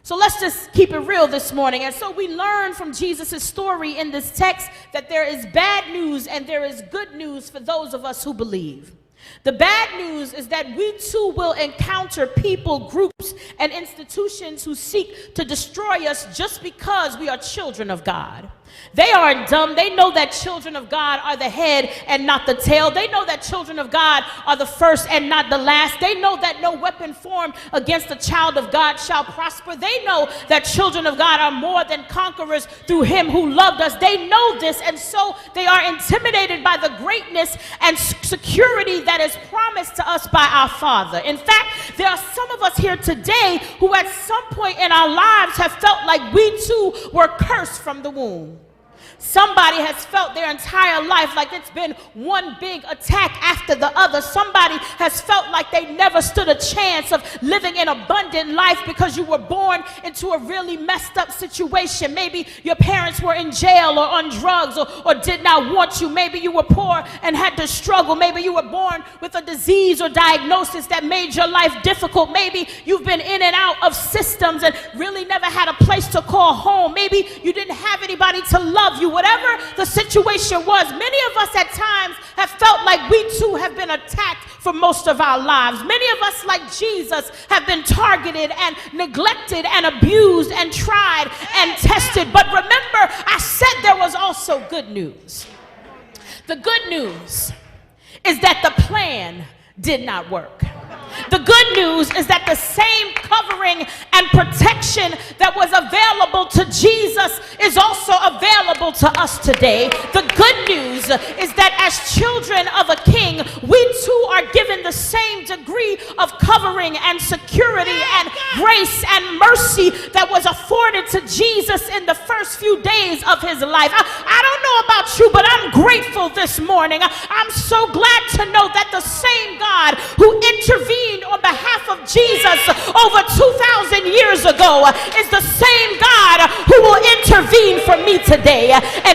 So let's just keep it real this morning. And so we learn from Jesus' story in this text that there is bad news and there is good news for those of us who believe. The bad news is that we too will encounter people, groups, and institutions who seek to destroy us just because we are children of God. They aren't dumb. They know that children of God are the head and not the tail. They know that children of God are the first and not the last. They know that no weapon formed against a child of God shall prosper. They know that children of God are more than conquerors through him who loved us. They know this, and so they are intimidated by the greatness and security that is promised to us by our Father. In fact, there are some of us here today who at some point in our lives have felt like we too were cursed from the womb. Somebody has felt their entire life like it's been one big attack after the other. Somebody has felt like they never stood a chance of living an abundant life because you were born into a really messed up situation. Maybe your parents were in jail or on drugs or did not want you. Maybe you were poor and had to struggle. Maybe you were born with a disease or diagnosis that made your life difficult. Maybe you've been in and out of systems and really never had a place to call home. Maybe you didn't have anybody to love you. Whatever the situation was, many of us at times have felt like we too have been attacked for most of our lives. Many of us, like Jesus, have been targeted and neglected and abused and tried and tested. But remember, I said there was also good news. The good news is that the plan did not work. The good news is that the same covering and protection that was available to Jesus is also available to us today. The good news is that as children of a king, we too are given the same degree of covering and security and grace and mercy that was afforded to Jesus in the first few days of his life. I don't know about you, but I'm grateful this morning. I'm so glad to know that the same God who intervened on behalf of Jesus over 2,000 years ago is the same God who will intervene for me today. And